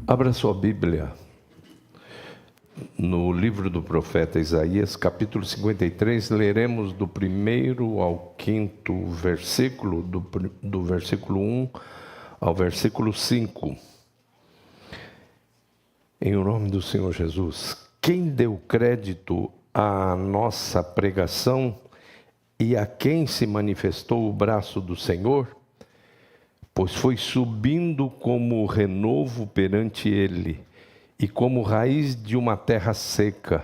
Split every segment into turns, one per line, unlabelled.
Abra sua Bíblia no livro do profeta Isaías, capítulo 53, leremos do 1º ao 5º versículo, do versículo 1 ao versículo 5. Em nome do Senhor Jesus. Quem deu crédito à nossa pregação e a quem se manifestou o braço do Senhor? Pois foi subindo como renovo perante ele, e como raiz de uma terra seca.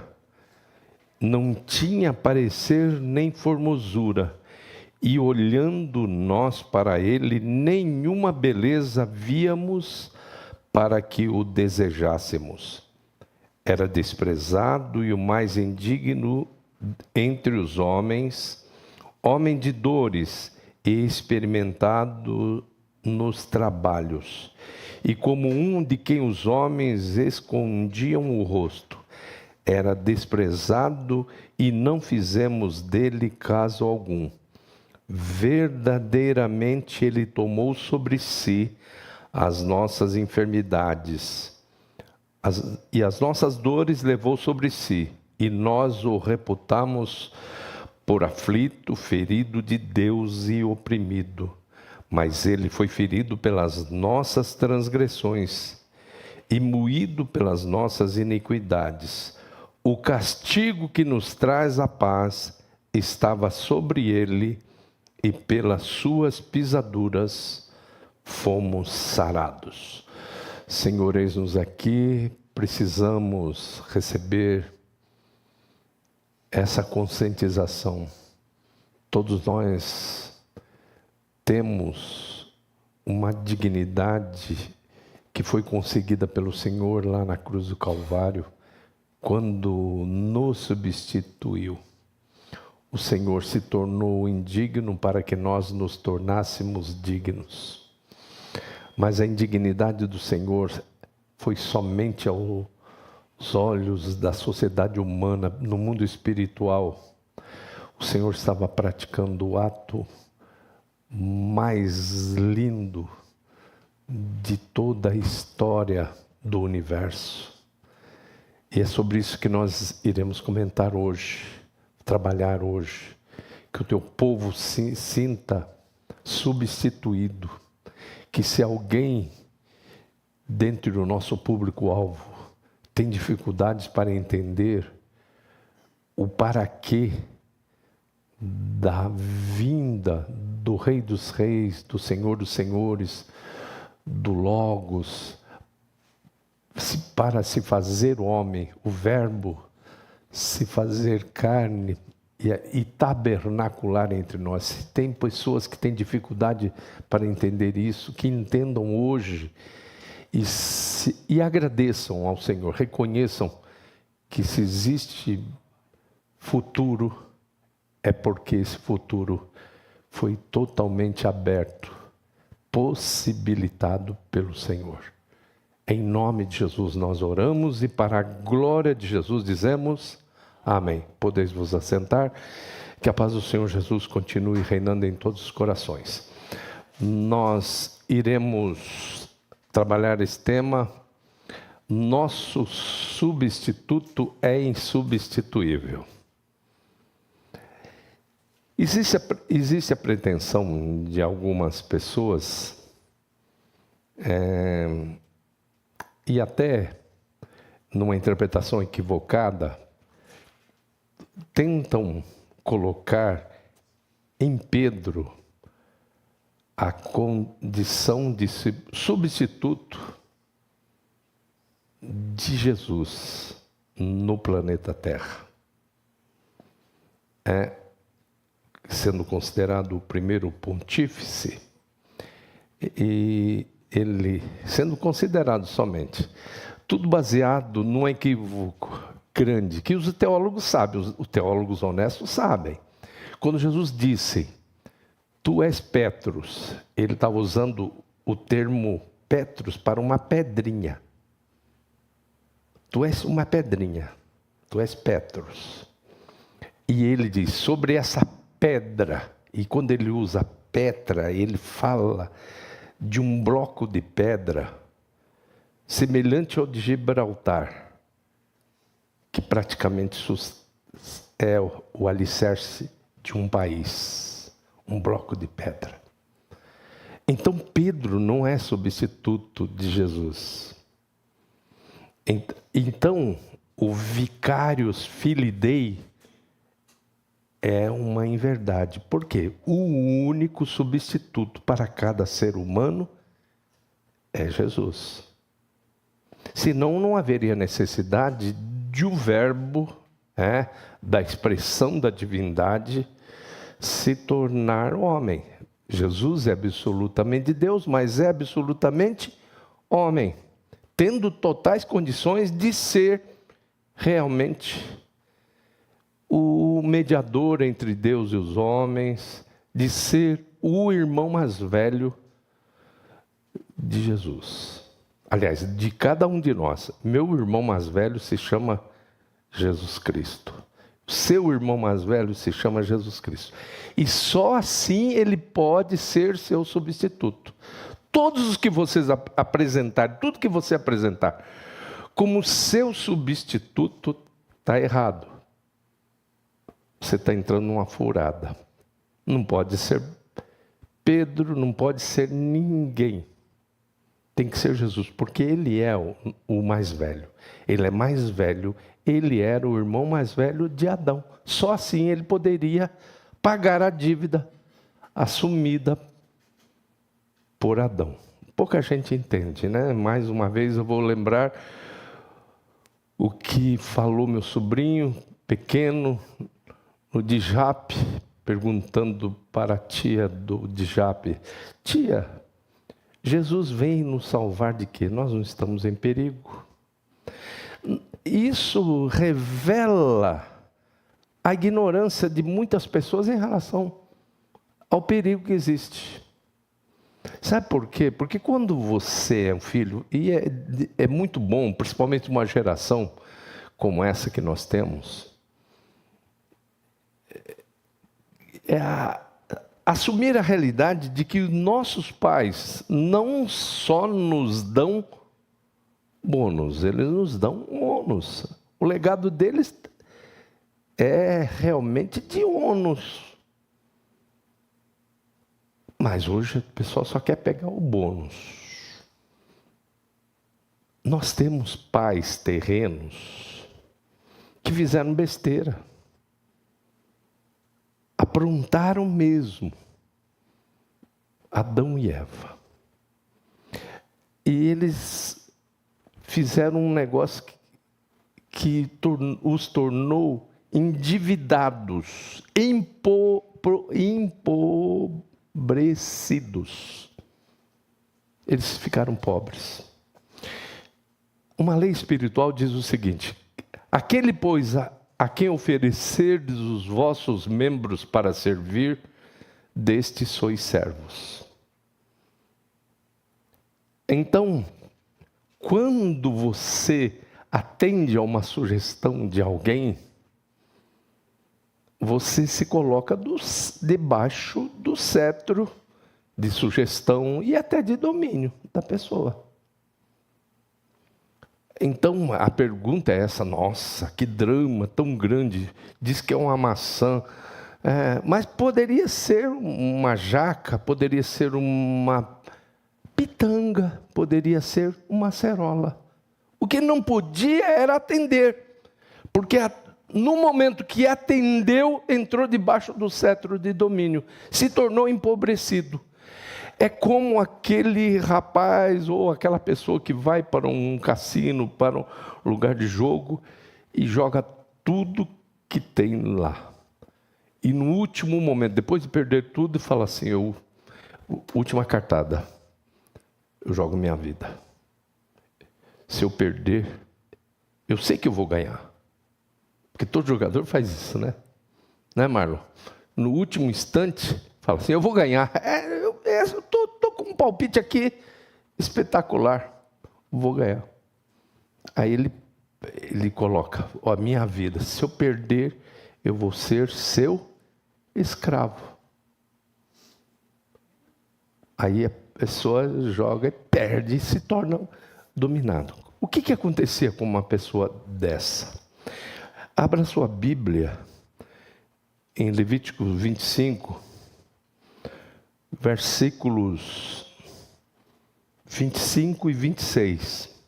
Não tinha parecer nem formosura, e olhando nós para ele, nenhuma beleza víamos para que o desejássemos. Era desprezado e o mais indigno entre os homens, homem de dores e experimentado nos trabalhos, e como um de quem os homens escondiam o rosto. Era desprezado e não fizemos dele caso algum. Verdadeiramente ele tomou sobre si as nossas enfermidades, e as nossas dores levou sobre si, e nós o reputamos por aflito, ferido de Deus e oprimido. Mas ele foi ferido pelas nossas transgressões e moído pelas nossas iniquidades. O castigo que nos traz a paz estava sobre ele, e pelas suas pisaduras fomos sarados. Senhor, eis-nos aqui, precisamos receber essa conscientização. Todos nós temos uma dignidade que foi conseguida pelo Senhor lá na cruz do Calvário, quando nos substituiu. O Senhor se tornou indigno para que nós nos tornássemos dignos. Mas a indignidade do Senhor foi somente aos olhos da sociedade humana. No mundo espiritual, o Senhor estava praticando o ato mais lindo de toda a história do universo. E é sobre isso que nós iremos comentar hoje, trabalhar hoje. Que o teu povo se sinta substituído. Que se alguém dentro do nosso público-alvo tem dificuldades para entender o para quê da vinda do Rei dos Reis, do Senhor dos Senhores, do Logos, para se fazer homem, o Verbo se fazer carne e tabernacular entre nós. Tem pessoas que têm dificuldade para entender isso, que entendam hoje e agradeçam ao Senhor, reconheçam que se existe futuro, é porque esse futuro foi totalmente aberto, possibilitado pelo Senhor. Em nome de Jesus nós oramos e para a glória de Jesus dizemos amém. Podeis vos assentar, que a paz do Senhor Jesus continue reinando em todos os corações. Nós iremos trabalhar esse tema. Nosso substituto é insubstituível. Existe a pretensão de algumas pessoas, e até numa interpretação equivocada, tentam colocar em Pedro a condição de substituto de Jesus no planeta Terra. Sendo considerado o primeiro pontífice, e ele sendo considerado somente, tudo baseado num equívoco grande, que os teólogos sabem, os teólogos honestos sabem. Quando Jesus disse, tu és Petros, ele estava usando o termo Petros para uma pedrinha. Tu és uma pedrinha, tu és Petros. E ele diz, sobre essa pedra, e quando ele usa Petra, ele fala de um bloco de pedra semelhante ao de Gibraltar, que praticamente é o alicerce de um país, um bloco de pedra. Então Pedro não é substituto de Jesus. Então o vicarius filii Dei é uma inverdade. Por quê? O único substituto para cada ser humano é Jesus. Senão não haveria necessidade de o verbo, da expressão da divindade, se tornar homem. Jesus é absolutamente Deus, mas é absolutamente homem, tendo totais condições de ser realmente o mediador entre Deus e os homens, de ser o irmão mais velho de Jesus. Aliás, de cada um de nós. Meu irmão mais velho se chama Jesus Cristo. Seu irmão mais velho se chama Jesus Cristo. E só assim ele pode ser seu substituto. Todos os que vocês apresentarem, tudo que você apresentar como seu substituto, está errado. Você está entrando numa furada. Não pode ser Pedro, não pode ser ninguém. Tem que ser Jesus, porque ele é o mais velho. Ele é mais velho, ele era o irmão mais velho de Adão. Só assim ele poderia pagar a dívida assumida por Adão. Pouca gente entende, né? Mais uma vez eu vou lembrar o que falou meu sobrinho pequeno no Dijap, perguntando para a tia do Dijap: tia, Jesus vem nos salvar de quê? Nós não estamos em perigo. Isso revela a ignorância de muitas pessoas em relação ao perigo que existe. Sabe por quê? Porque quando você é um filho, e é muito bom, principalmente uma geração como essa que nós temos, assumir a realidade de que nossos pais não só nos dão bônus, eles nos dão ônus. O legado deles é realmente de ônus. Mas hoje o pessoal só quer pegar o bônus. Nós temos pais terrenos que fizeram besteira. Aprontaram mesmo. Adão e Eva. E eles fizeram um negócio que os tornou endividados, empobrecidos. Eles ficaram pobres. Uma lei espiritual diz o seguinte: aquele, pois, a quem oferecerdes os vossos membros para servir, destes sois servos. Então, quando você atende a uma sugestão de alguém, você se coloca debaixo do cetro de sugestão e até de domínio da pessoa. Então, a pergunta é essa: nossa, que drama tão grande, diz que é uma maçã, mas poderia ser uma jaca, poderia ser uma pitanga, poderia ser uma acerola. O que não podia era atender, porque no momento que atendeu, entrou debaixo do cetro de domínio, se tornou empobrecido. É como aquele rapaz ou aquela pessoa que vai para um cassino, para um lugar de jogo e joga tudo que tem lá. E no último momento, depois de perder tudo, fala assim: última cartada, eu jogo minha vida. Se eu perder, eu sei que eu vou ganhar. Porque todo jogador faz isso, né? Né, Marlon? No último instante, fala assim: eu vou ganhar. Eu tô com um palpite aqui espetacular. Vou ganhar. Aí ele coloca: a minha vida, se eu perder, eu vou ser seu escravo. Aí a pessoa joga e perde e se torna dominado. O que acontecia com uma pessoa dessa? Abra sua Bíblia em Levítico 25, versículos 25 e 26.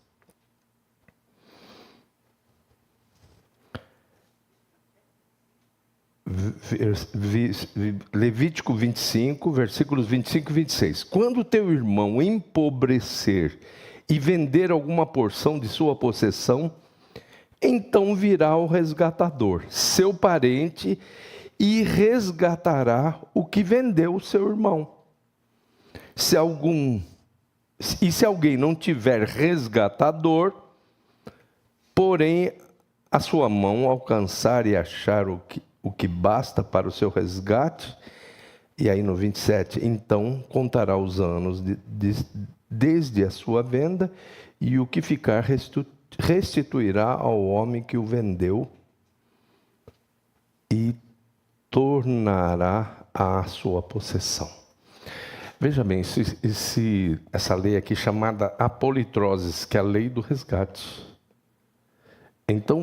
Levítico 25, versículos 25 e 26. Quando teu irmão empobrecer e vender alguma porção de sua possessão, então virá o resgatador, seu parente, e resgatará o que vendeu o seu irmão. Se alguém não tiver resgatador, porém a sua mão alcançar e achar o que basta para o seu resgate, e aí no 27, então contará os anos desde a sua venda, e o que ficar restituirá ao homem que o vendeu, e tornará à sua possessão. Veja bem, essa lei aqui chamada apolitroses, que é a lei do resgate. Então,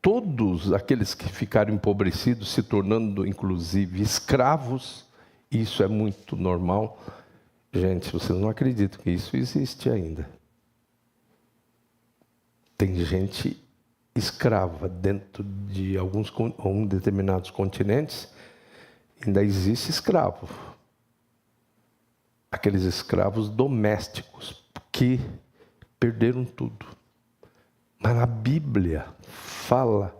todos aqueles que ficaram empobrecidos, se tornando inclusive escravos, isso é muito normal. Gente, vocês não acreditam que isso existe ainda. Tem gente escrava dentro de alguns determinados continentes, ainda existe escravo. Aqueles escravos domésticos que perderam tudo. Mas a Bíblia fala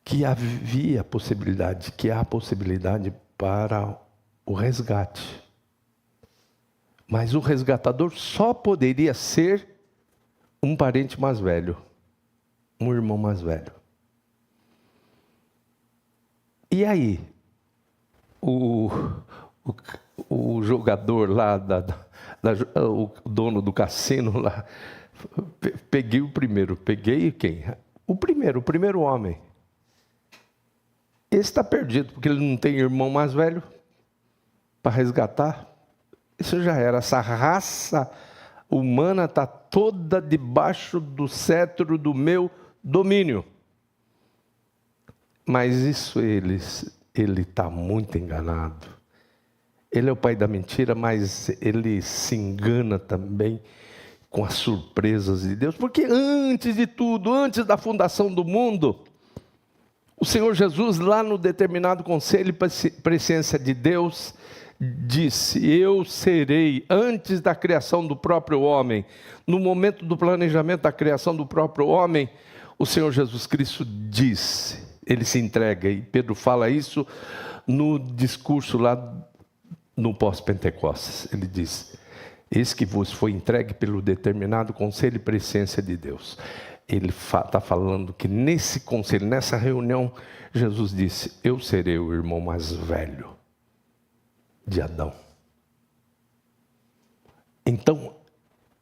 que havia possibilidade, que há possibilidade para o resgate. Mas o resgatador só poderia ser um parente mais velho, um irmão mais velho. E aí, o jogador lá, o dono do cassino lá, peguei o primeiro. Peguei quem? O primeiro homem. Esse está perdido, porque ele não tem irmão mais velho para resgatar. Isso já era. Essa raça humana está toda debaixo do cetro do meu domínio. Mas isso ele está muito enganado. Ele é o pai da mentira, mas ele se engana também com as surpresas de Deus. Porque antes de tudo, antes da fundação do mundo, o Senhor Jesus, lá no determinado conselho e presciência de Deus, disse: eu serei, antes da criação do próprio homem, no momento do planejamento da criação do próprio homem, o Senhor Jesus Cristo disse, ele se entrega, e Pedro fala isso no discurso lá no pós-Pentecostes. Ele diz: eis que vos foi entregue pelo determinado conselho e presciência de Deus. Ele está falando que nesse conselho, nessa reunião, Jesus disse: eu serei o irmão mais velho de Adão. Então,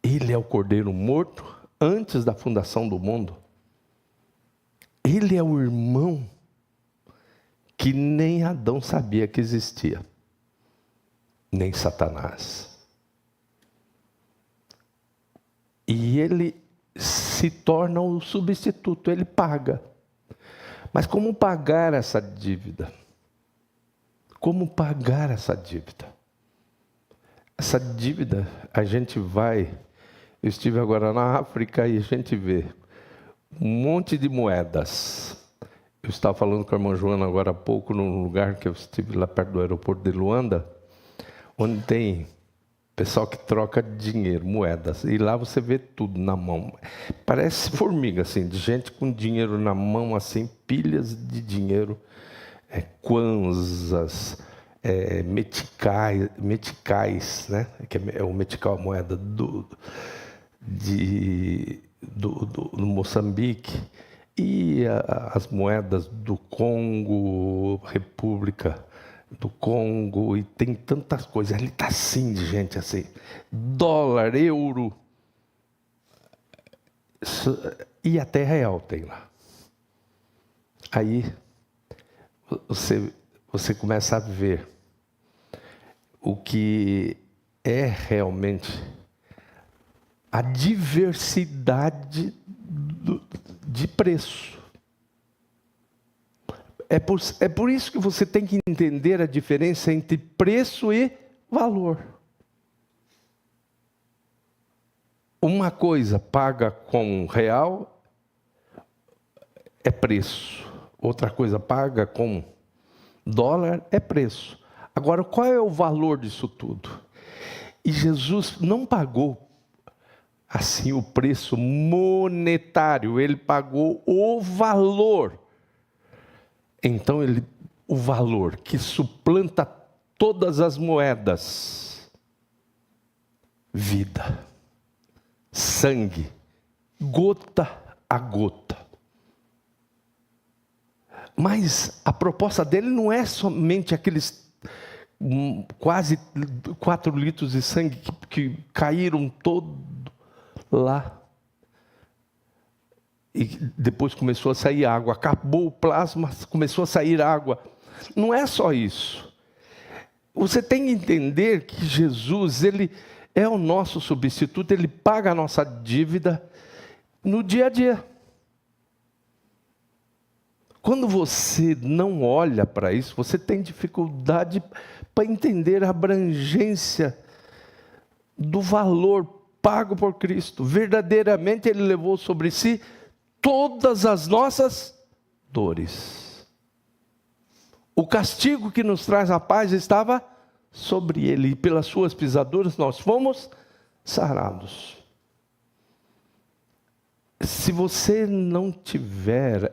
ele é o cordeiro morto antes da fundação do mundo. Ele é o irmão que nem Adão sabia que existia, nem Satanás. E ele se torna o substituto, ele paga. Mas como pagar essa dívida? Como pagar essa dívida? Essa dívida, a gente vai... Eu estive agora na África e a gente vê um monte de moedas. Eu estava falando com a irmã Joana agora há pouco, num lugar que eu estive lá perto do aeroporto de Luanda, onde tem pessoal que troca dinheiro, moedas. E lá você vê tudo na mão. Parece formiga, assim, de gente com dinheiro na mão, assim, pilhas de dinheiro. Kwanzas, meticais, né? Que é o metical, a moeda do Moçambique, e as moedas do Congo, República do Congo, e tem tantas coisas. Ele está assim de gente assim, dólar, euro, e até real tem lá. Aí você começa a ver o que é realmente a diversidade de preço. É por isso que você tem que entender a diferença entre preço e valor. Uma coisa paga com real é preço. Outra coisa paga com dólar é preço. Agora, qual é o valor disso tudo? E Jesus não pagou assim o preço monetário, ele pagou o valor. Então, o valor que suplanta todas as moedas: vida, sangue, gota a gota. Mas a proposta dele não é somente aqueles quase 4 litros de sangue que caíram todo lá. E depois começou a sair água. Acabou o plasma, começou a sair água. Não é só isso. Você tem que entender que Jesus, ele é o nosso substituto, ele paga a nossa dívida no dia a dia. Quando você não olha para isso, você tem dificuldade para entender a abrangência do valor pago por Cristo. Verdadeiramente ele levou sobre si todas as nossas dores. O castigo que nos traz a paz estava sobre ele, e pelas suas pisaduras nós fomos sarados. Se você não tiver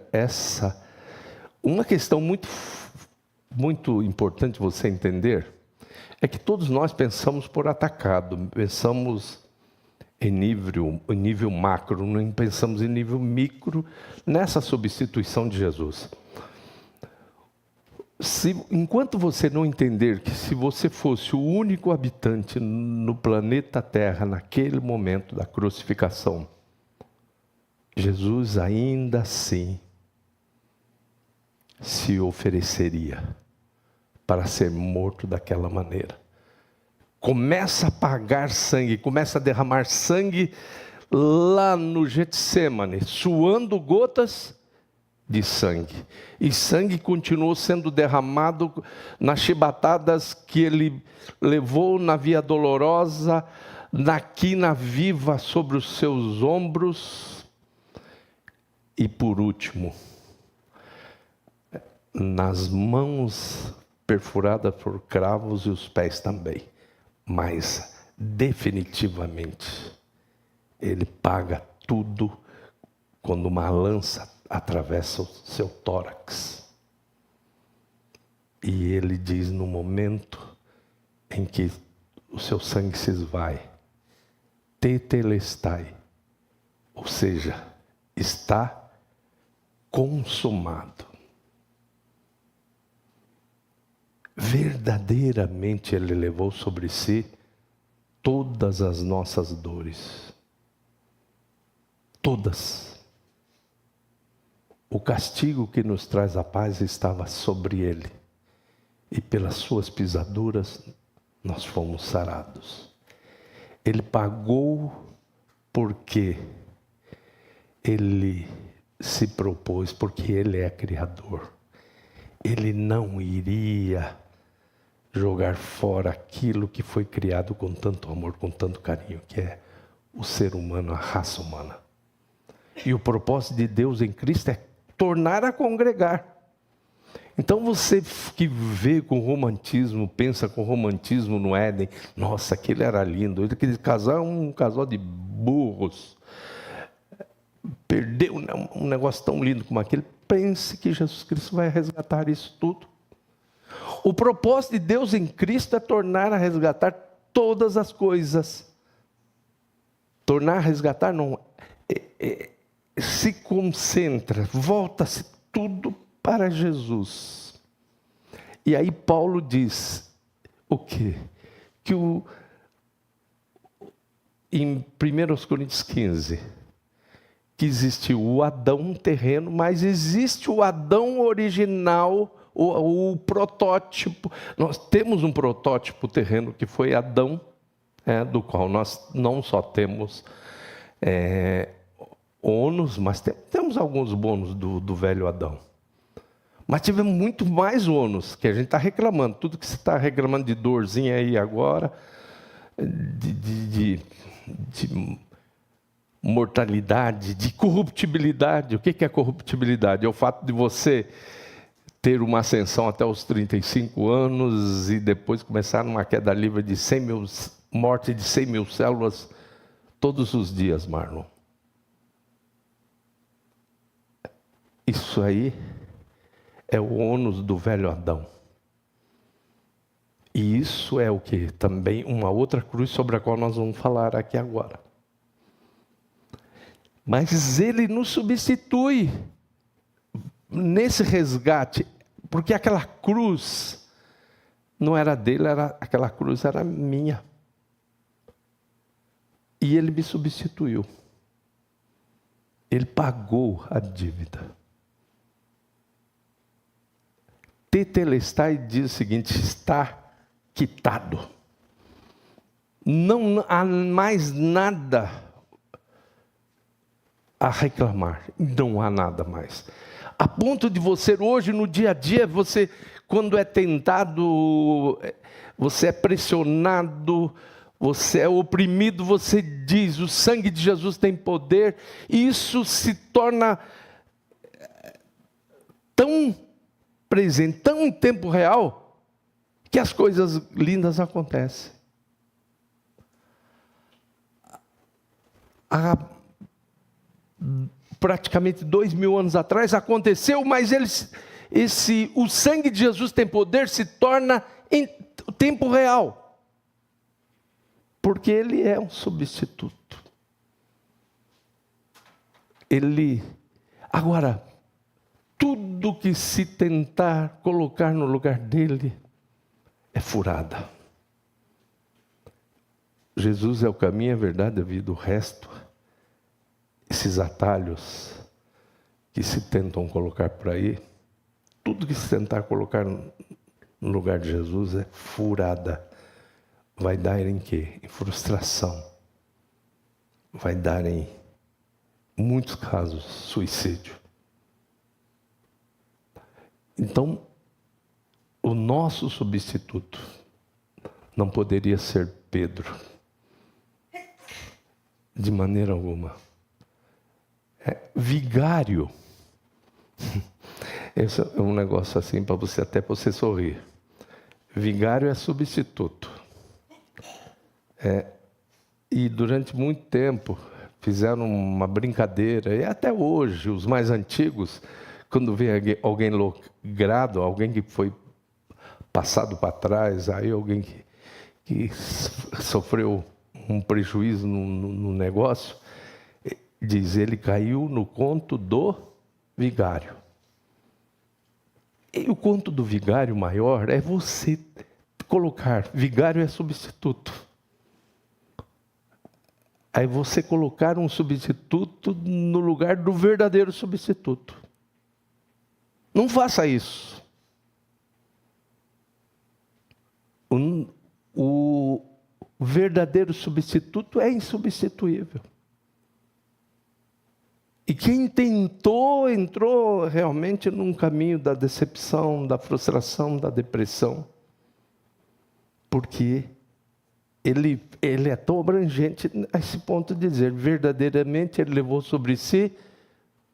uma questão muito importante você entender, é que todos nós pensamos por atacado, pensamos em nível macro, não pensamos em nível micro, nessa substituição de Jesus. Enquanto você não entender que se você fosse o único habitante no planeta Terra, naquele momento da crucificação, Jesus ainda assim se ofereceria para ser morto daquela maneira. Começa a pagar sangue, começa a derramar sangue lá no Getsêmani, suando gotas de sangue. E sangue continuou sendo derramado nas chibatadas que ele levou na Via Dolorosa, na quina viva sobre os seus ombros. E por último, nas mãos perfuradas por cravos e os pés também. Mas definitivamente ele paga tudo quando uma lança atravessa o seu tórax. E ele diz, no momento em que o seu sangue se esvai, tetelestai, ou seja, está consumado. Verdadeiramente ele levou sobre si todas as nossas dores. Todas. O castigo que nos traz a paz estava sobre ele. E pelas suas pisaduras nós fomos sarados. Ele pagou porque ele se propôs, porque ele é criador. Ele não iria jogar fora aquilo que foi criado com tanto amor, com tanto carinho, que é o ser humano, a raça humana. E o propósito de Deus em Cristo é tornar a congregar. Então você que vê com romantismo, pensa com romantismo no Éden, nossa, aquele era lindo, aquele casal é um casal de burros, perdeu um negócio tão lindo como aquele. Pense que Jesus Cristo vai resgatar isso tudo. O propósito de Deus em Cristo é tornar a resgatar todas as coisas. Tornar a resgatar não, se concentra, volta-se tudo para Jesus. E aí Paulo diz o quê? Que em 1 Coríntios 15, que existiu o Adão terreno, mas existe o Adão original, o protótipo. Nós temos um protótipo terreno que foi Adão, do qual nós não só temos ônus, mas temos alguns bônus do velho Adão. Mas tivemos muito mais ônus, que a gente está reclamando. Tudo que você está reclamando de dorzinha aí agora, de mortalidade, de corruptibilidade. O que é corruptibilidade? É o fato de você ter uma ascensão até os 35 anos e depois começar numa queda livre de 100 mil, morte de 100 mil células todos os dias, Marlon. Isso aí é o ônus do velho Adão. E isso é o que? Também uma outra cruz sobre a qual nós vamos falar aqui agora. Mas ele nos substitui nesse resgate, porque aquela cruz não era dele, aquela cruz era minha. E ele me substituiu. Ele pagou a dívida. Tetelestai diz o seguinte: está quitado. Não há mais nada a reclamar. Não há nada mais. A ponto de você hoje, no dia a dia, você, quando é tentado, você é pressionado, você é oprimido, você diz: o sangue de Jesus tem poder. E isso se torna tão presente, tão em tempo real, que as coisas lindas acontecem. Há praticamente 2000 anos atrás aconteceu, mas o sangue de Jesus tem poder, se torna em tempo real, porque ele é um substituto. Agora, tudo que se tentar colocar no lugar dele é furada. Jesus é o caminho, a verdade, a vida. O resto, esses atalhos que se tentam colocar por aí, tudo que se tentar colocar no lugar de Jesus é furada. Vai dar em quê? Em frustração. Vai dar em muitos casos suicídio. Então, o nosso substituto não poderia ser Pedro, de maneira alguma. Vigário. Esse é um negócio assim para você, até você sorrir. Vigário é substituto. E durante muito tempo fizeram uma brincadeira, e até hoje, os mais antigos, quando vê alguém logrado, alguém que foi passado para trás, aí alguém que sofreu um prejuízo no negócio, diz: ele caiu no conto do vigário. E o conto do vigário maior é você colocar, vigário é substituto. Aí você colocar um substituto no lugar do verdadeiro substituto. Não faça isso. O verdadeiro substituto é insubstituível. E quem tentou, entrou realmente num caminho da decepção, da frustração, da depressão. Porque ele é tão abrangente a esse ponto de dizer: verdadeiramente ele levou sobre si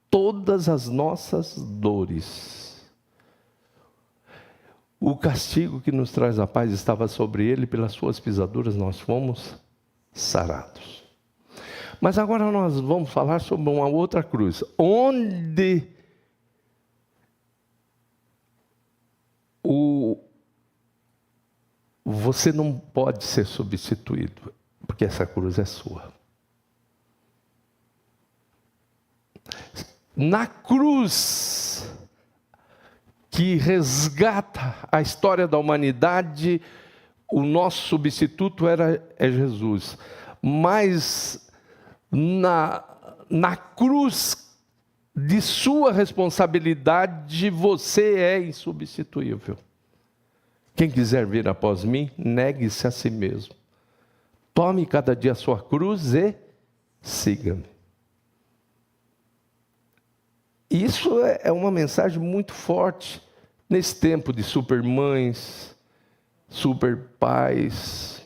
todas as nossas dores. O castigo que nos traz a paz estava sobre ele, pelas suas pisaduras nós fomos sarados. Mas agora nós vamos falar sobre uma outra cruz, onde você não pode ser substituído, porque essa cruz é sua. Na cruz que resgata a história da humanidade, o nosso substituto é Jesus. Mas na cruz de sua responsabilidade, você é insubstituível. Quem quiser vir após mim, negue-se a si mesmo. Tome cada dia a sua cruz e siga-me. Isso é uma mensagem muito forte nesse tempo de supermães, superpais.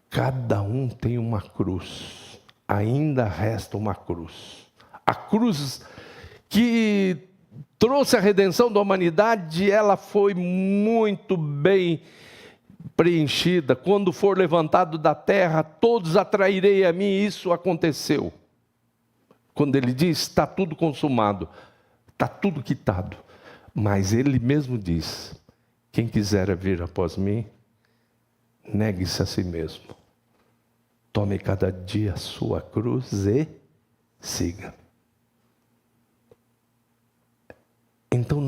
Cada um tem uma cruz. Ainda resta uma cruz. A cruz que trouxe a redenção da humanidade, ela foi muito bem preenchida. Quando for levantado da terra, todos atrairei a mim. Isso aconteceu. Quando ele diz, está tudo consumado, está tudo quitado. Mas ele mesmo diz, quem quiser vir após mim, negue-se a si mesmo. Tome cada dia a sua cruz e siga. Então,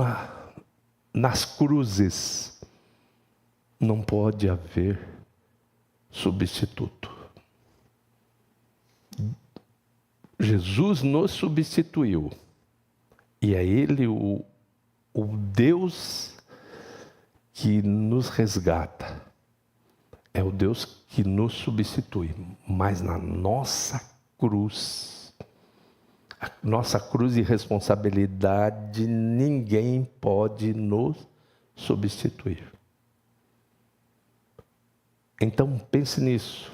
nas cruzes, não pode haver substituto. Jesus nos substituiu. E é Ele o Deus que nos resgata. É o Deus que nos substitui. Mas na nossa cruz, a nossa cruz de responsabilidade, ninguém pode nos substituir. Então pense nisso.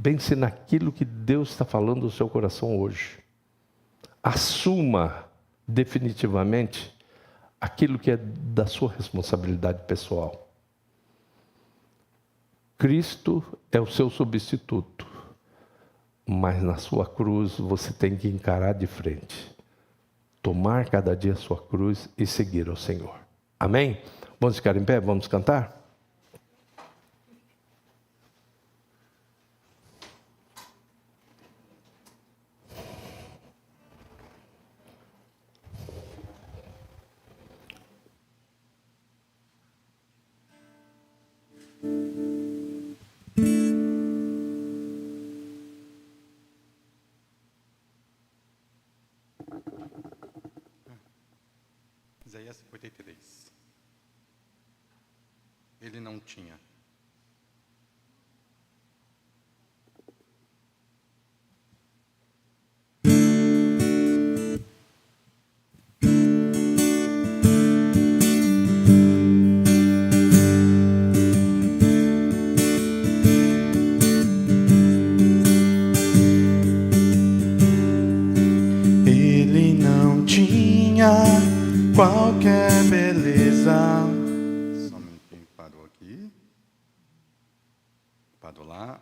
Pense naquilo que Deus está falando no seu coração hoje. Assuma definitivamente aquilo que é da sua responsabilidade pessoal. Cristo é o seu substituto, mas na sua cruz você tem que encarar de frente. Tomar cada dia a sua cruz e seguir ao Senhor. Amém? Vamos ficar em pé? Vamos cantar?
Isaías 53. Ele não tinha. Ele não tinha qualquer beleza. Só um minutinho, parou aqui. Parou lá.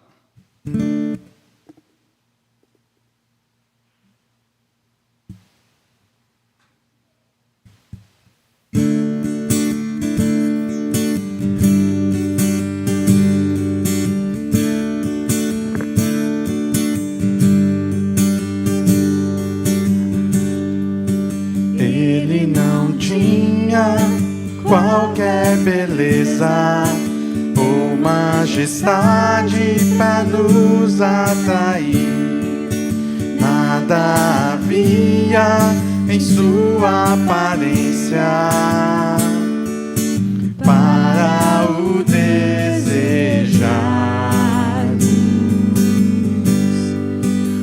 Ele não tinha qualquer beleza ou majestade para nos atrair. Nada havia em sua aparência para o desejar.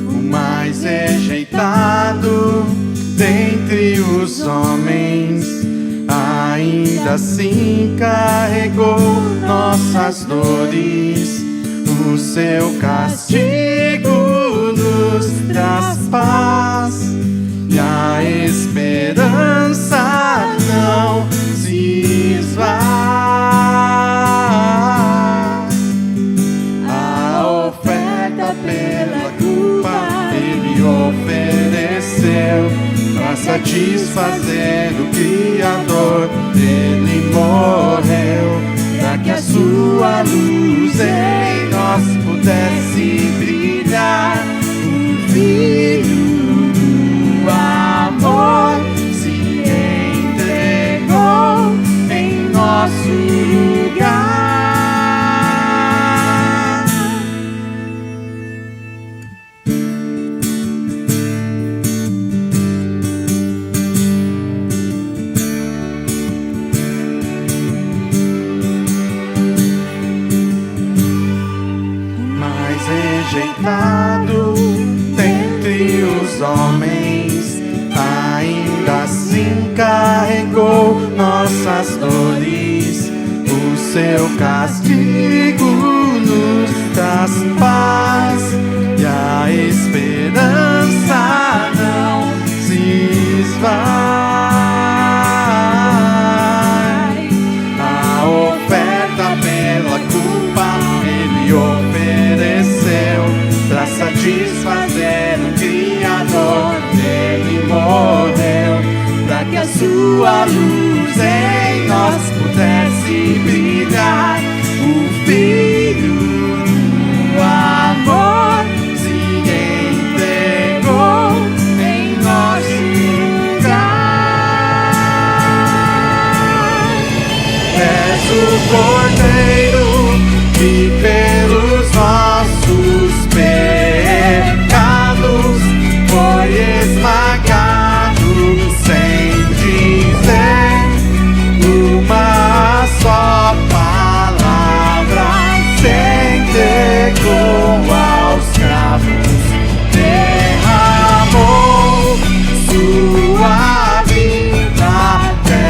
O mais rejeitado dentre os homens, ainda assim carregou nossas dores. O seu castigo nos traz paz e a esperança não se esvai. A oferta pela culpa ele ofereceu para satisfazer o Criador. Ele morreu para que a sua luz em nós pudesse brilhar. O Filho do amor se entregou em nosso lugar. rejeitado dentre os homens, ainda assim carregou nossas dores. O seu castigo nos traz paz e a esperança não se esvai. A oferta pela culpa Ele ofereceu para satisfazer o Criador. Ele morreu para que a sua luz em nós pudesse brilhar. O Filho do amor se entregou em nosso lugar. És o Cordeiro que pelos nossos pecados foi esmagado, sem dizer uma só palavra, se entregou aos cravos, derramou sua vida até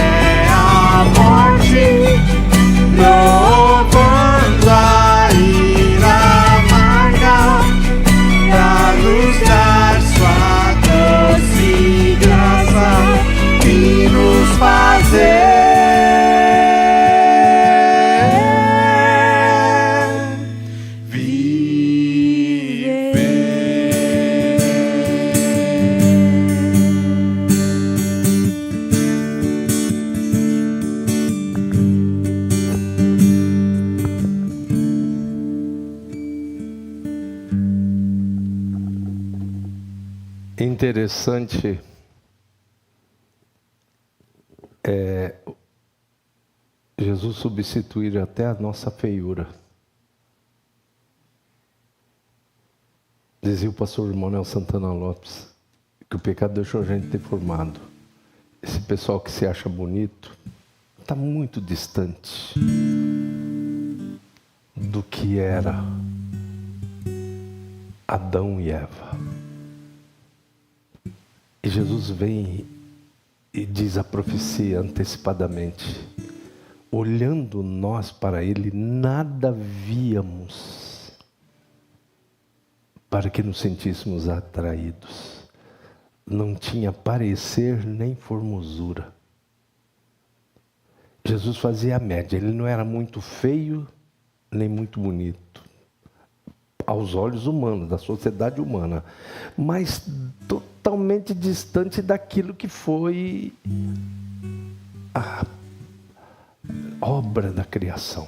a morte, provando a ira amarga, pra nos dar sua doce graça e nos fazer
Interessante Jesus substituir até a nossa feiura. Dizia o pastor Manuel Santana Lopes que o pecado deixou a gente deformado. Esse pessoal que se acha bonito está muito distante do que era Adão e Eva. E Jesus vem e diz a profecia antecipadamente: olhando nós para Ele, nada víamos para que nos sentíssemos atraídos. Não tinha parecer nem formosura. Jesus fazia a média, Ele não era muito feio, nem muito bonito, aos olhos humanos, da sociedade humana, mas totalmente distante daquilo que foi a obra da criação.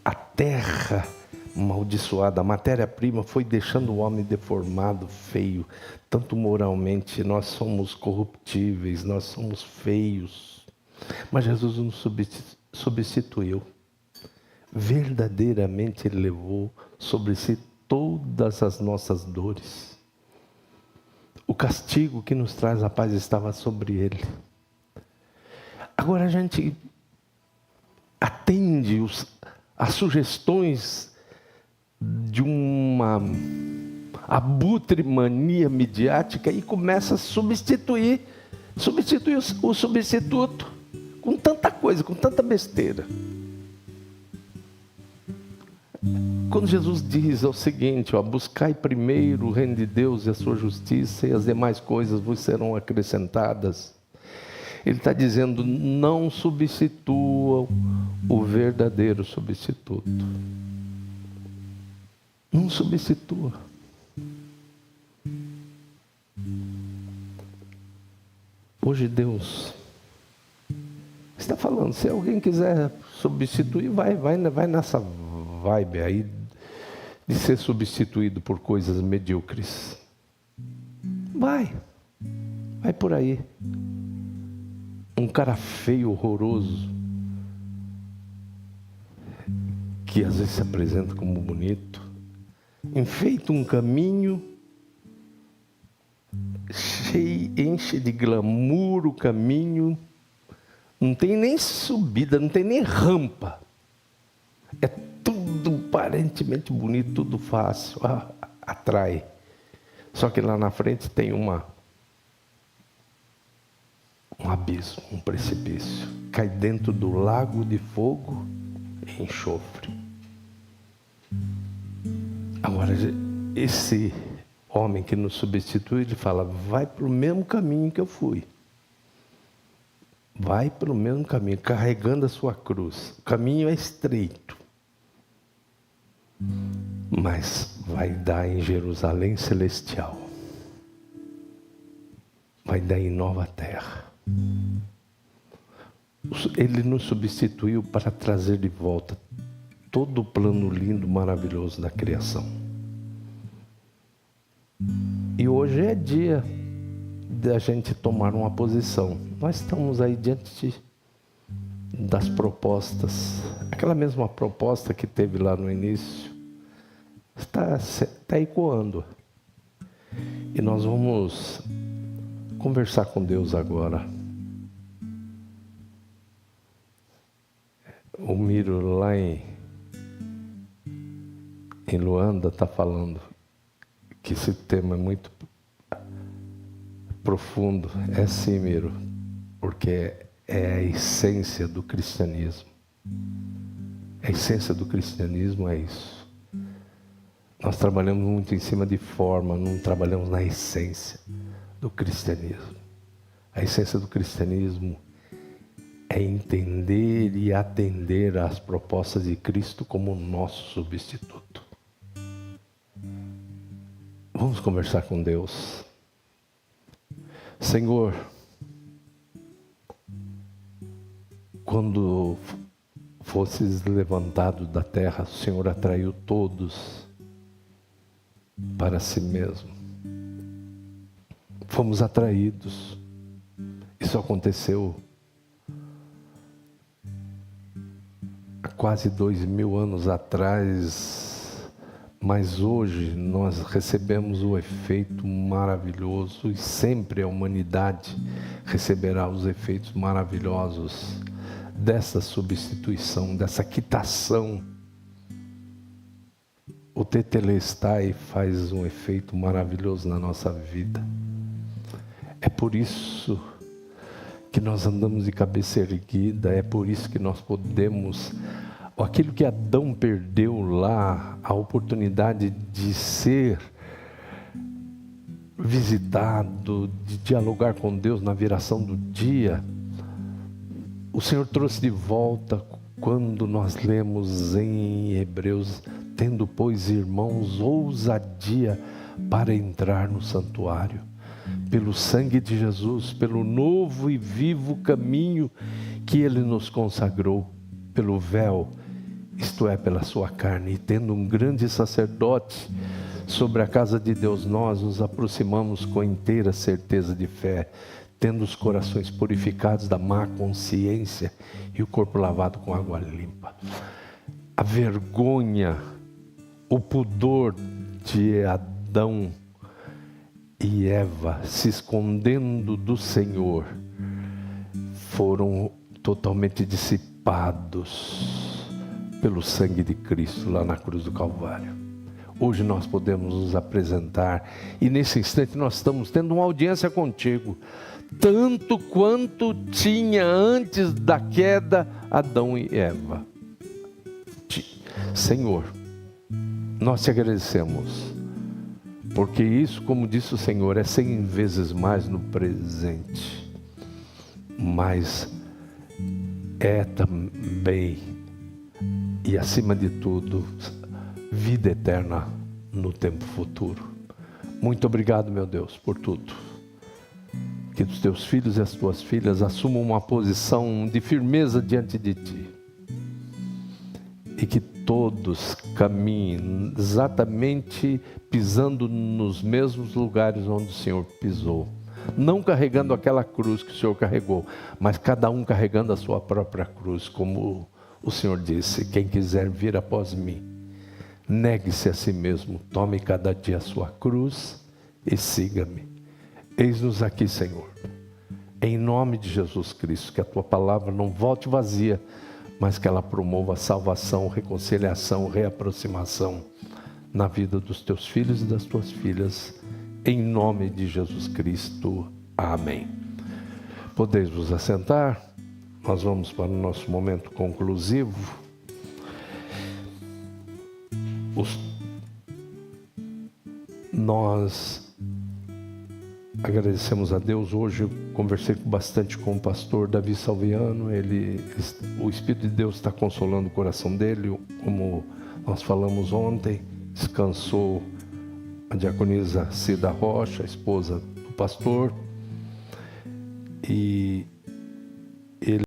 A terra amaldiçoada, a matéria-prima foi deixando o homem deformado, feio, tanto moralmente. Nós somos corruptíveis, nós somos feios, mas Jesus nos substituiu. Verdadeiramente Ele levou sobre si todas as nossas dores. O castigo que nos traz a paz estava sobre Ele. Agora a gente atende as sugestões de uma abutre-mania midiática e começa a substituir o substituto com tanta coisa, com tanta besteira. Quando Jesus diz o seguinte, buscai primeiro o reino de Deus e a sua justiça, e as demais coisas vos serão acrescentadas, Ele está dizendo, não substituam o verdadeiro substituto. Não substitua. Hoje Deus está falando, se alguém quiser substituir, vai nessa vibe aí de ser substituído por coisas medíocres. Vai por aí. Um cara feio, horroroso, que às vezes se apresenta como bonito, enfeita um caminho, enche de glamour o caminho, não tem nem subida, não tem nem rampa, é tudo aparentemente bonito, tudo fácil, atrai. Só que lá na frente tem um abismo, um precipício. Cai dentro do lago de fogo e enxofre. Agora, esse homem que nos substitui, ele fala, vai para o mesmo caminho que eu fui. Vai pelo mesmo caminho, carregando a sua cruz. O caminho é estreito, mas vai dar em Jerusalém celestial. Vai dar em nova terra. Ele nos substituiu para trazer de volta todo o plano lindo, maravilhoso da criação. E hoje é dia da gente tomar uma posição. Nós estamos aí diante das propostas. Aquela mesma proposta que teve lá no início está ecoando. E nós vamos conversar com Deus agora. O Miro lá em Luanda está falando que esse tema é muito profundo. É sim, Miro, porque é a essência do cristianismo. A essência do cristianismo é isso. Nós trabalhamos muito em cima de forma, não trabalhamos na essência do cristianismo. A essência do cristianismo é entender e atender às propostas de Cristo como nosso substituto. Vamos conversar com Deus. Senhor, quando fosses levantado da terra, o Senhor atraiu todos para si mesmo. Fomos atraídos. Isso aconteceu há quase 2000 anos atrás, mas hoje nós recebemos o efeito maravilhoso e sempre a humanidade receberá os efeitos maravilhosos dessa substituição, dessa quitação. O Tetelestai faz um efeito maravilhoso na nossa vida. É por isso que nós andamos de cabeça erguida, é por isso que nós podemos, aquilo que Adão perdeu lá, a oportunidade de ser visitado, de dialogar com Deus na viração do dia, o Senhor trouxe de volta quando nós lemos em Hebreus, tendo, pois, irmãos, ousadia para entrar no santuário, pelo sangue de Jesus, pelo novo e vivo caminho que Ele nos consagrou, pelo véu, isto é, pela sua carne, e tendo um grande sacerdote sobre a casa de Deus, nós nos aproximamos com inteira certeza de fé, tendo os corações purificados da má consciência e o corpo lavado com água limpa. A vergonha, o pudor de Adão e Eva se escondendo do Senhor foram totalmente dissipados pelo sangue de Cristo lá na cruz do Calvário. Hoje nós podemos nos apresentar e nesse instante nós estamos tendo uma audiência contigo, tanto quanto tinha antes da queda Adão e Eva. Senhor, nós te agradecemos, porque isso, como disse o Senhor, é 100 vezes mais no presente, mas é também, e acima de tudo, vida eterna no tempo futuro. Muito obrigado, meu Deus, por tudo. Que os teus filhos e as tuas filhas assumam uma posição de firmeza diante de ti. E que todos caminhem exatamente pisando nos mesmos lugares onde o Senhor pisou. Não carregando aquela cruz que o Senhor carregou, mas cada um carregando a sua própria cruz, como o Senhor disse: quem quiser vir após mim, negue-se a si mesmo, tome cada dia a sua cruz e siga-me. Eis-nos aqui, Senhor, em nome de Jesus Cristo, que a tua palavra não volte vazia, mas que ela promova salvação, reconciliação, reaproximação na vida dos teus filhos e das tuas filhas, em nome de Jesus Cristo. Amém. Podeis vos assentar, nós vamos para o nosso momento conclusivo. Nós agradecemos a Deus. Hoje eu conversei bastante com o pastor Davi Salviano. O Espírito de Deus está consolando o coração dele, como nós falamos ontem. Descansou a diaconisa Cida Rocha, a esposa do pastor, e